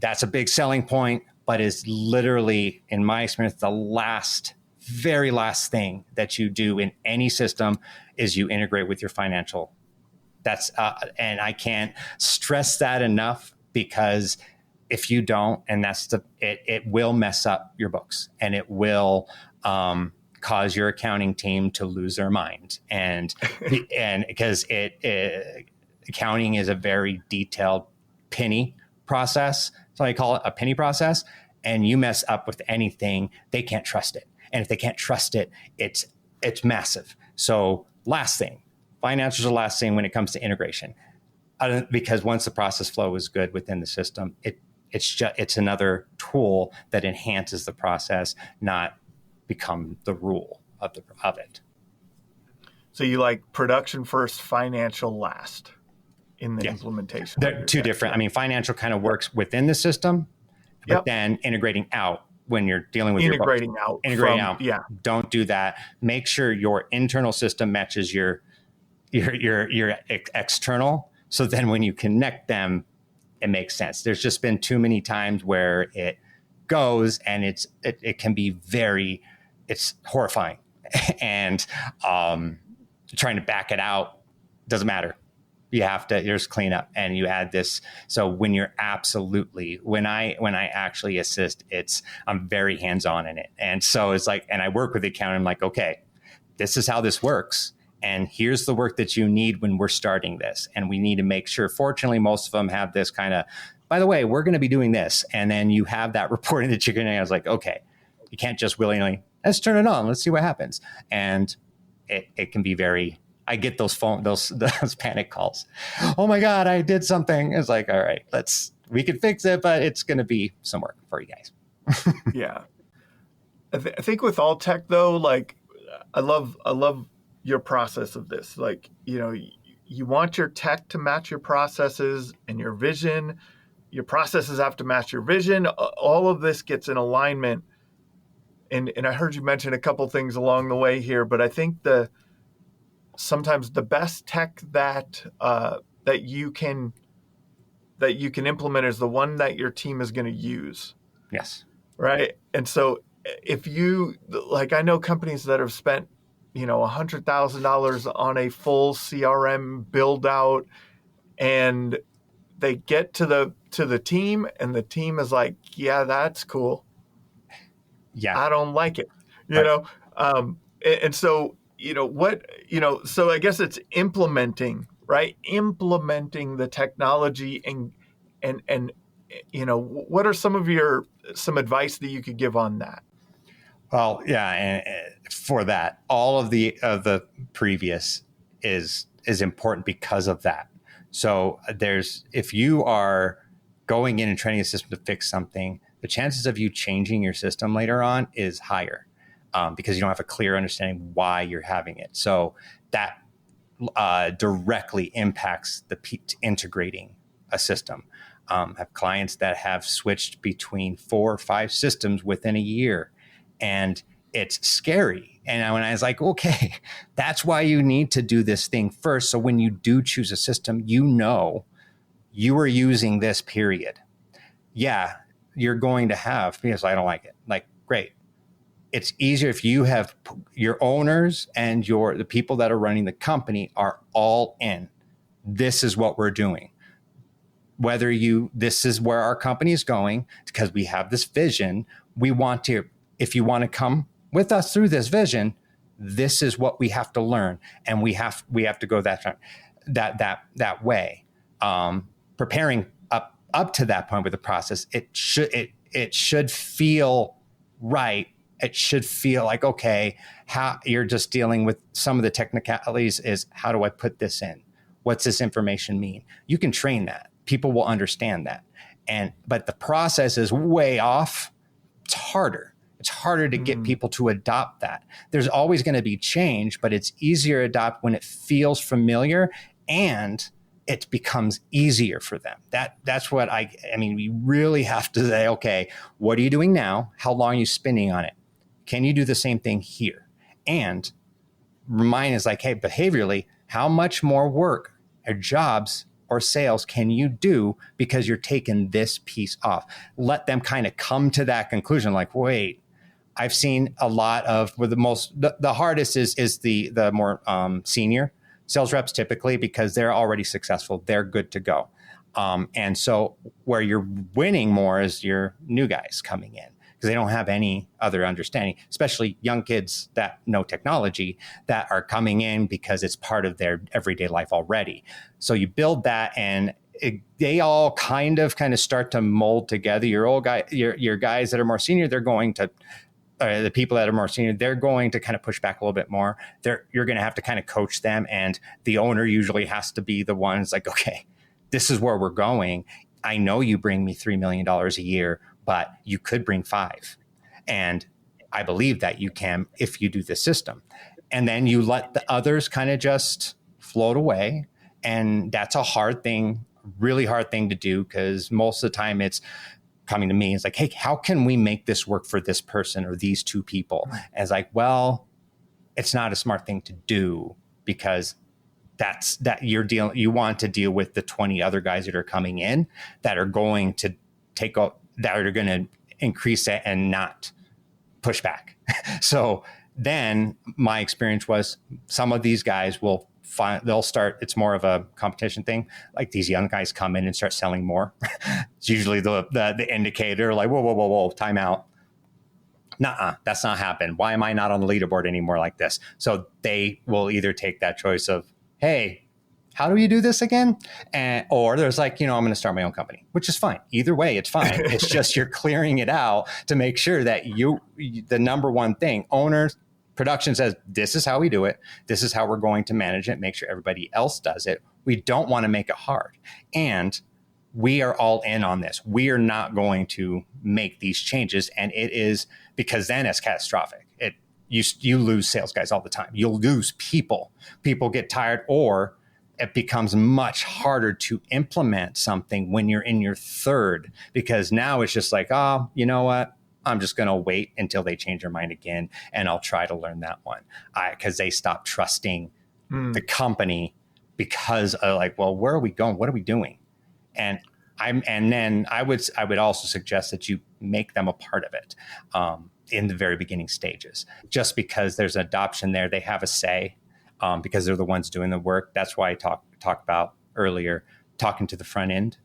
that's a big selling point, but is literally, in my experience, the very last thing that you do in any system is you integrate with your financial. That's and I can't stress that enough, because if you don't, and it will mess up your books, and it will cause your accounting team to lose their mind, and because accounting is a very detailed penny process. So I call it a penny process. And you mess up with anything, they can't trust it. And if they can't trust it, it's massive. So last thing, financials are the last thing when it comes to integration, because once the process flow is good within the system, it's another tool that enhances the process, not become the rule of it.
So you like production first, financial last in the implementation.
They're two different. I mean, financial kind of works within the system, but then integrating out when you're dealing with
integrating out. Yeah.
Don't do that. Make sure your internal system matches your external. So then when you connect them, it makes sense. There's just been too many times where it goes and it can be it's horrifying, and trying to back it out doesn't matter. You have to just clean up, and you add this. So when I actually assist, I'm very hands-on in it. And so it's like, and I work with the accountant. I'm like, okay, this is how this works. And here's the work that you need when we're starting this. And we need to make sure, fortunately, most of them have this kind of, by the way, we're going to be doing this. And then you have that reporting that you're going to, I was like, okay, you can't just willy-nilly, let's turn it on. Let's see what happens. And it can be very, I get those panic calls. Oh my God, I did something. It's like, all right, we can fix it, but it's going to be some work for you guys.
Yeah. I think with all tech though, like I love your process of this. Like, you want your tech to match your processes and your vision. Your processes have to match your vision. All of this gets in alignment. and I heard you mention a couple things along the way here, but I think sometimes the best tech that you can implement is the one that your team is going to use.
Yes.
Right. And so if you, like, I know companies that have spent, $100,000 on a full CRM build out, and they get to the team, and the team is like, yeah, that's cool.
Yeah.
I don't like it,
Right.
and so, so I guess it's implementing, right? Implementing the technology, and what are some advice that you could give on that?
Well, yeah, and for that, all of the previous is important because of that. So if you are going in and training a system to fix something, the chances of you changing your system later on is higher, because you don't have a clear understanding why you're having it. So that directly impacts integrating a system. Have clients that have switched between 4 or 5 systems within a year, and it's scary. And when I was like, okay, that's why you need to do this thing first. So when you do choose a system, you are using this period. Yeah, you're going to have, because I don't like it. Like, great. It's easier if you have your owners and the people that are running the company are all in. This is what we're doing. This is where our company is going, because we have this vision. If you want to come with us through this vision, this is what we have to learn, and we have to go that way. Preparing up to that point with the process, it should feel right. It should feel like, okay, how you're just dealing with some of the technicalities is, how do I put this in? What's this information mean? You can train that. People will understand that. But the process is way off. It's harder. It's harder to get people to adopt that. There's always going to be change, but it's easier to adopt when it feels familiar and it becomes easier for them. That's what I mean, we really have to say, okay, what are you doing now? How long are you spending on it? Can you do the same thing here? And mine is like, hey, behaviorally, how much more work or jobs or sales can you do because you're taking this piece off? Let them kind of come to that conclusion. Like, wait, I've seen a lot of, where the hardest is the more senior sales reps, typically, because they're already successful. They're good to go. And so where you're winning more is your new guys coming in, because they don't have any other understanding, especially young kids that know technology that are coming in because it's part of their everyday life already. So you build that, and they all kind of start to mold together. Your guys that are more senior, they're going to, the people that are more senior, they're going to kind of push back a little bit more. You're going to have to kind of coach them, and the owner usually has to be the ones like, okay, this is where we're going. I know you bring me $3 million a year, but you could bring 5. And I believe that you can if you do this system. And then you let the others kind of just float away. And that's a hard thing, really hard thing to do, because most of the time it's coming to me. It's like, hey, how can we make this work for this person or these 2 people? And it's like, well, it's not a smart thing to do, because you want to deal with the 20 other guys that are coming in that are going to that are going to increase it and not push back. So then my experience was, some of these guys they'll start, it's more of a competition thing. Like, these young guys come in and start selling more. It's usually the indicator, like, whoa, time out. Nuh-uh, that's not happened. Why am I not on the leaderboard anymore like this? So they will either take that choice of, hey, how do you do this again? Or there's like, I'm going to start my own company, which is fine. Either way, it's fine. It's just you're clearing it out to make sure that the number one thing, owners, production says, this is how we do it. This is how we're going to manage it. Make sure everybody else does it. We don't want to make it hard. And we are all in on this. We are not going to make these changes. And it is, because then it's catastrophic. You lose sales guys all the time. You'll lose people. People get tired, or it becomes much harder to implement something when you're in your 3rd, because now it's just like, oh, you know what? I'm just going to wait until they change their mind again, and I'll try to learn that one. Because they stop trusting the company because of like, well, where are we going? What are we doing? And then I would also suggest that you make them a part of it in the very beginning stages. Just because there's an adoption there, they have a say because they're the ones doing the work. That's why I talked about earlier talking to the front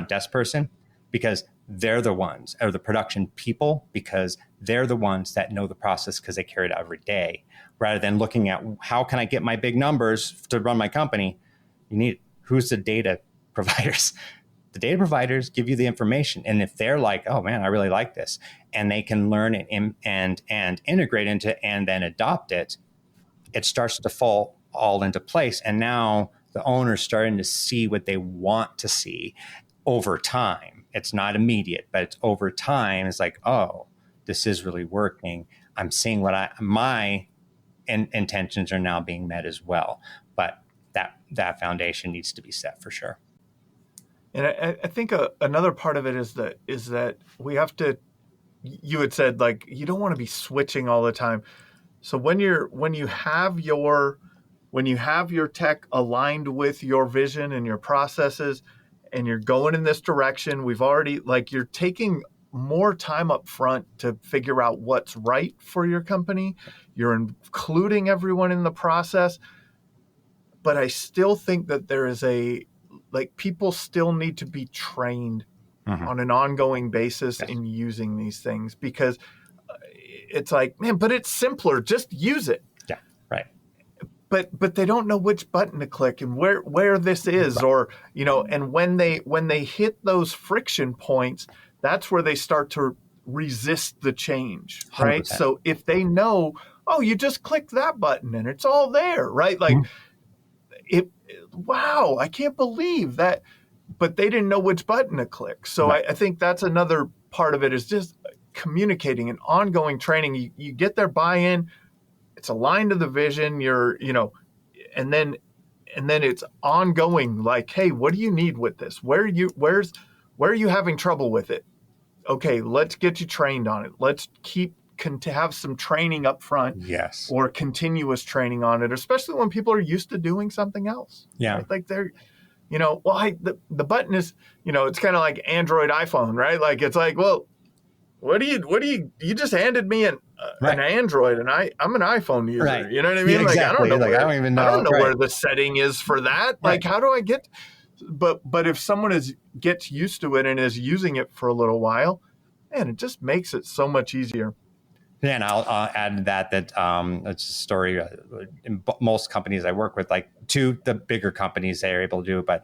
desk person, because they're the ones, or the production people, because they're the ones that know the process because they carry it out every day, rather than looking at how can I get my big numbers to run my company. You need, who's the data providers? The data providers give you the information. And if they're like, oh man, I really like this, and they can learn and integrate into and then adopt it, it starts to fall all into place. And now the owner's starting to see what they want to see over time. It's not immediate, but it's over time. It's like, oh, this is really working. I'm seeing what my intentions are now being met as well. But that foundation needs to be set for sure.
And I think another part of it is that we have to. You had said like you don't want to be switching all the time. So when you have your tech aligned with your vision and your processes, and you're going in this direction, you're taking more time up front to figure out what's right for your company. You're including everyone in the process. But I still think that there is people still need to be trained on an ongoing basis in using these things, because it's like, man, but it's simpler. Just use it.
Yeah, right.
But they don't know which button to click and where this is, or and when they hit those friction points, that's where they start to resist the change, right?
100%.
So if they know, oh, you just click that button and it's all there, right? Like wow, I can't believe that, but they didn't know which button to click. So I think that's another part of it, is just communicating and ongoing training. You get their buy-in. It's aligned to the vision. And then it's ongoing. Like, hey, what do you need with this? Where are you having trouble with it? Okay, let's get you trained on it. Let's to have some training up front,
yes,
or continuous training on it, especially when people are used to doing something else.
Yeah,
right? Like they're, the button is, it's kind of like Android, iPhone, right? Like it's like, well, what do you just handed me an Android, and I'm an iPhone user.
Right.
You know what I mean?
Yeah, exactly.
Like I don't know
right.
where the setting is for that. Like how do I get? But if someone gets used to it and is using it for a little while, man, it just makes it so much easier.
Yeah, and I'll add to that it's a story in most companies I work with, like the bigger companies, they are able to do it. But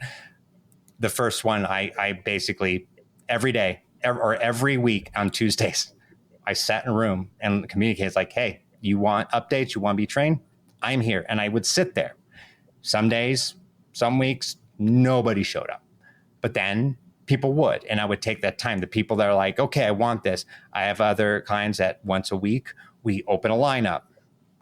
the first one, I basically every day or every week on Tuesdays, I sat in a room and communicated. It's like, hey, you want updates? You want to be trained? I'm here. And I would sit there. Some days, some weeks, nobody showed up. But then people would, and I would take that time. The people that are like, okay, I want this. I have other clients that once a week, we open a lineup,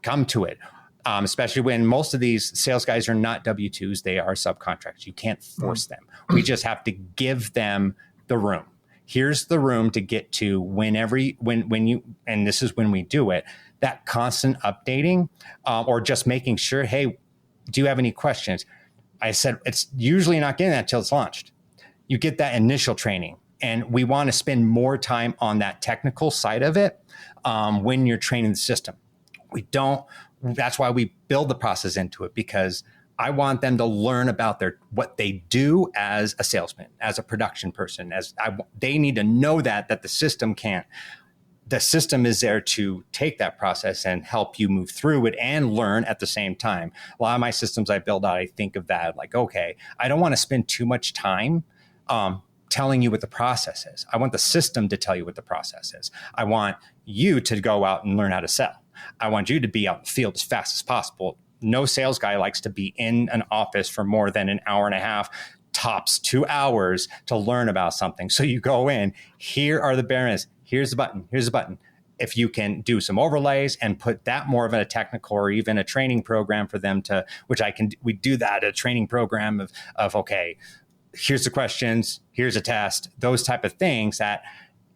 come to it. Especially when most of these sales guys are not W-2s, they are subcontractors. You can't force them. We just have to give them the room. Here's the room to get to when you, and this is when we do it, that constant updating, or just making sure, hey, do you have any questions? I said, it's usually not getting that until it's launched. You get that initial training, and we want to spend more time on that technical side of it when you're training the system. That's why we build the process into it, because I want them to learn about what they do as a salesman, as a production person. They need to know that the system can't. The system is there to take that process and help you move through it and learn at the same time. A lot of my systems I build out, I think of that like, okay, I don't want to spend too much time telling you what the process is. I want the system to tell you what the process is. I want you to go out and learn how to sell. I want you to be out in the field as fast as possible. No sales guy likes to be in an office for more than an hour and a half, tops 2 hours to learn about something. So you go in, here are the barriers. Here's the button. If you can do some overlays and put that more of a technical or even a training program for them to, we do that, a training program of okay, here's the questions, here's a test, those type of things that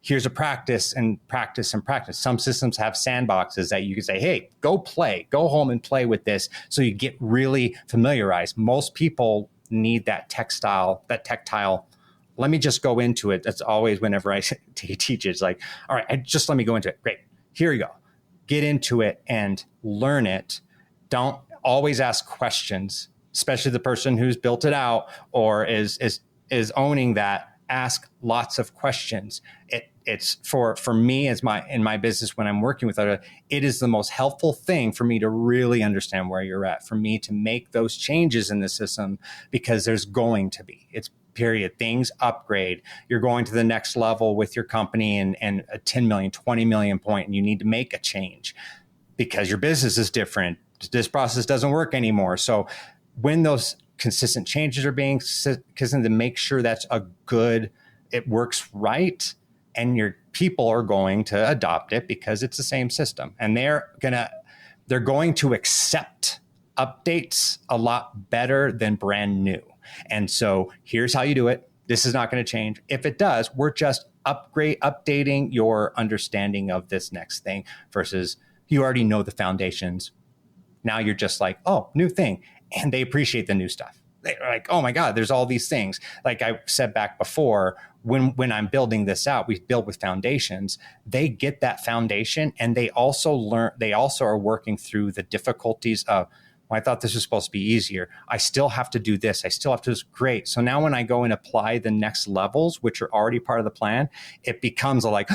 here's a practice and practice and practice. Some systems have sandboxes that you can say, hey, go home and play with this. So you get really familiarized. Most people need that tactile. Let me just go into it. That's always whenever I teach, it's like, all right, just let me go into it. Great. Here you go. Get into it and learn it. Don't always ask questions, especially the person who's built it out or is owning that. Ask lots of questions. It's for me in my business when I'm working with other, it is the most helpful thing for me to really understand where you're at, for me to make those changes in the system, because there's going to be, it's period. Things upgrade. You're going to the next level with your company and a 10 million, 20 million point, and you need to make a change because your business is different. This process doesn't work anymore. So when those consistent changes are being consistent, to make sure that's it works right, and your people are going to adopt it because it's the same system, and they're going to accept updates a lot better than brand new. And so here's how you do it. This is not going to change. If it does, we're just updating your understanding of this next thing, versus you already know the foundations. Now you're just like, oh, new thing. And they appreciate the new stuff. They're like, oh my God, there's all these things. Like I said back before, when I'm building this out, we build with foundations. They get that foundation, and they also are working through the difficulties of, well, I thought this was supposed to be easier. I still have to do this. I still have to do this. Great. So now when I go and apply the next levels, which are already part of the plan, it becomes like,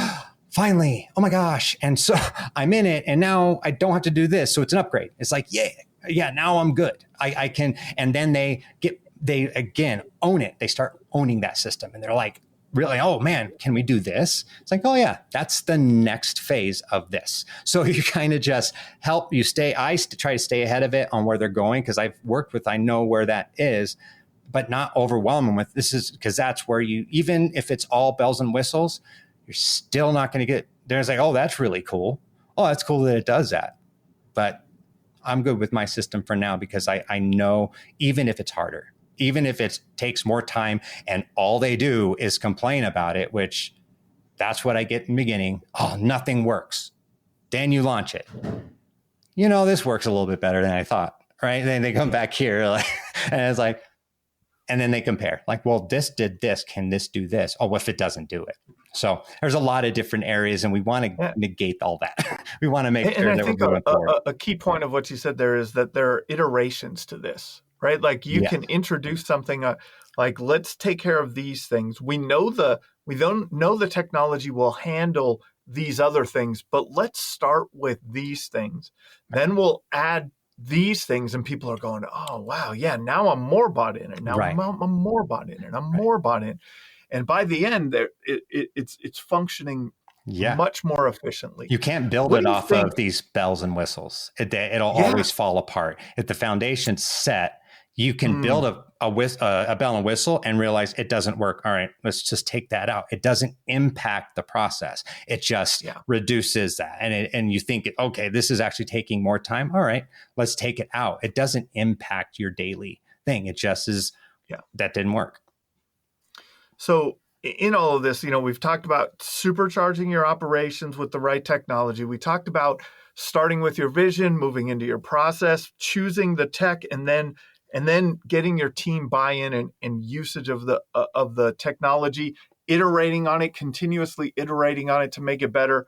finally, oh my gosh. And so I'm in it, and now I don't have to do this. So it's an upgrade. It's like, yeah, now I'm good. I can, and then they again own it. They start owning that system, and they're like, really, oh man, can we do this? It's like, oh yeah, that's the next phase of this. So you kind of just help you stay. I try to stay ahead of it on where they're going, because I've worked with, I know where that is, but not overwhelm them with this, is because that's where you, even if it's all bells and whistles, you're still not going to get there's like, oh, that's really cool. Oh, that's cool that it does that. But I'm good with my system for now, because I know, even if it's harder, even if it takes more time and all they do is complain about it, which that's what I get in the beginning. Oh, nothing works. Then you launch it. This works a little bit better than I thought, right? Then they come back here and it's like, and then they compare like, well, this did this. Can this do this? Oh, what if it doesn't do it? So there's a lot of different areas, and we want to negate all that. We want to make sure that we're going forward.
A key point of what you said there is that there are iterations to this, right? Like you can introduce something like, let's take care of these things. We don't know the technology will handle these other things, but let's start with these things. Then we'll add these things, and people are going, oh, wow, yeah, now I'm more bought in, and now I'm more bought in, and I'm more bought in. And by the end, it's functioning much more efficiently.
You can't build it off of these bells and whistles. It'll always fall apart. If the foundation's set, you can build a bell and whistle and realize it doesn't work. All right, let's just take that out. It doesn't impact the process. It just reduces that. And you think, okay, this is actually taking more time. All right, let's take it out. It doesn't impact your daily thing. It just is, that didn't work.
So in all of this, we've talked about supercharging your operations with the right technology. We talked about starting with your vision, moving into your process, choosing the tech, and then getting your team buy-in and usage of the technology, iterating on it, continuously iterating on it to make it better.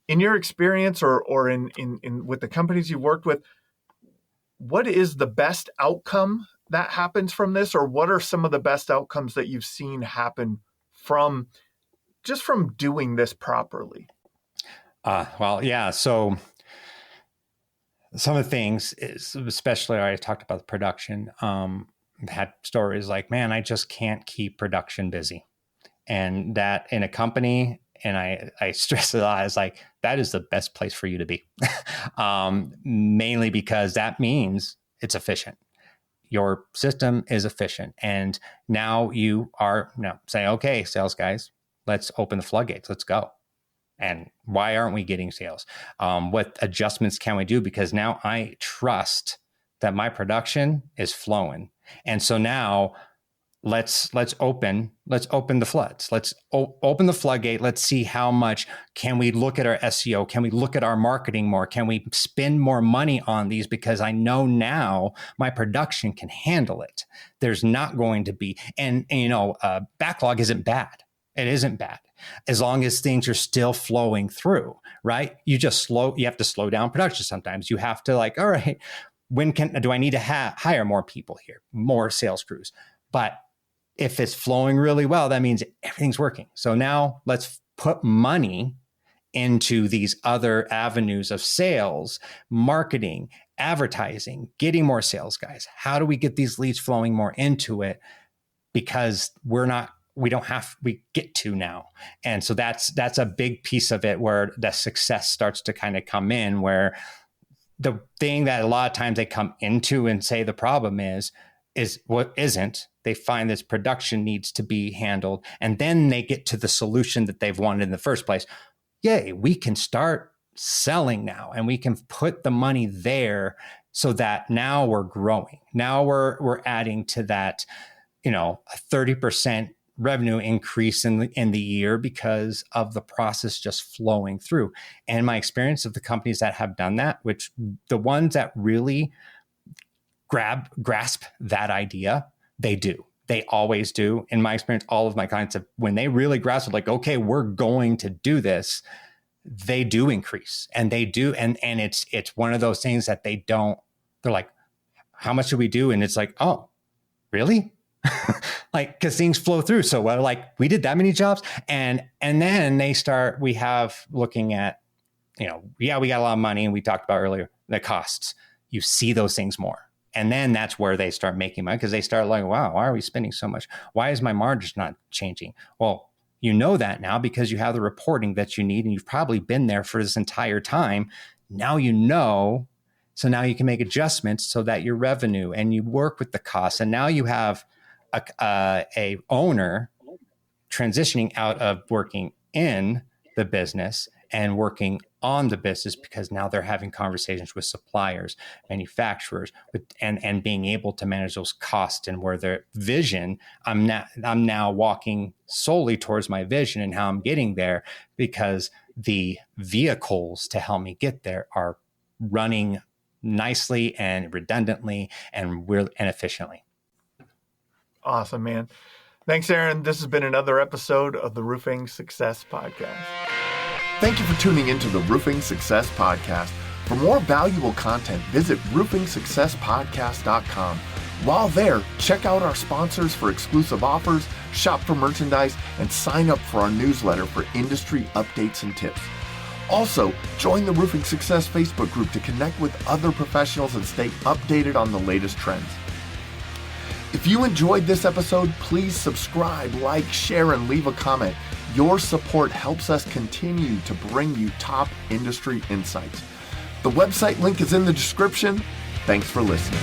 In your experience or in with the companies you've worked with, what is the best outcome that happens from this, or what are some of the best outcomes that you've seen happen from doing this properly?
So some of the things is, especially I talked about the production, had stories like, man, I just can't keep production busy. And that in a company, and I stress it a lot, is like, that is the best place for you to be. Mainly because that means it's efficient. Your system is efficient. And now you are saying, okay, sales guys, let's open the floodgates. Let's go. And why aren't we getting sales? What adjustments can we do? Because now I trust that my production is flowing. And so now let's open the floods. Let's open the floodgate. Let's see how much can we look at our SEO? Can we look at our marketing more? Can we spend more money on these? Because I know now my production can handle it. There's not going to be, and backlog isn't bad. It isn't bad as long as things are still flowing through, right? You have to slow down production sometimes. You have to all right, do I need to hire more people here, more sales crews? But if it's flowing really well, that means everything's working. So now let's put money into these other avenues of sales, marketing, advertising, getting more sales guys. How do we get these leads flowing more into it? Because we get to now. And so that's a big piece of it where the success starts to kind of come in, where the thing that a lot of times they come into and say the problem is what isn't. They find this production needs to be handled, and then they get to the solution that they've wanted in the first place. Yay, we can start selling now, and we can put the money there so that now we're growing. Now we're adding to that, a 30% revenue increase in the year because of the process just flowing through. And my experience of the companies that have done that, which the ones that really grasp that idea, they do. They always do. In my experience, all of my clients when they really grasp it, okay, we're going to do this, they do increase, and they do. And it's one of those things that they're like, how much should we do? And it's like, oh, really? Cause things flow through. So we did that many jobs. And then we have looking at, we got a lot of money, and we talked about earlier, the costs. You see those things more. And then that's where they start making money, because they start wow, why are we spending so much? Why is my margin not changing? Well, you know that now because you have the reporting that you need, and you've probably been there for this entire time. Now you know, so now you can make adjustments so that your revenue, and you work with the costs. And now you have a owner transitioning out of working in the business and working on the business, because now they're having conversations with suppliers, manufacturers, and being able to manage those costs, and where their vision, I'm now walking solely towards my vision and how I'm getting there, because the vehicles to help me get there are running nicely and redundantly and efficiently.
Awesome, man. Thanks, Aaron. This has been another episode of the Roofing Success Podcast. Thank you for tuning into the Roofing Success Podcast. For more valuable content, visit roofingsuccesspodcast.com. While there, check out our sponsors for exclusive offers, shop for merchandise, and sign up for our newsletter for industry updates and tips. Also, join the Roofing Success Facebook group to connect with other professionals and stay updated on the latest trends. If you enjoyed this episode, please subscribe, like, share, and leave a comment. Your support helps us continue to bring you top industry insights. The website link is in the description. Thanks for listening.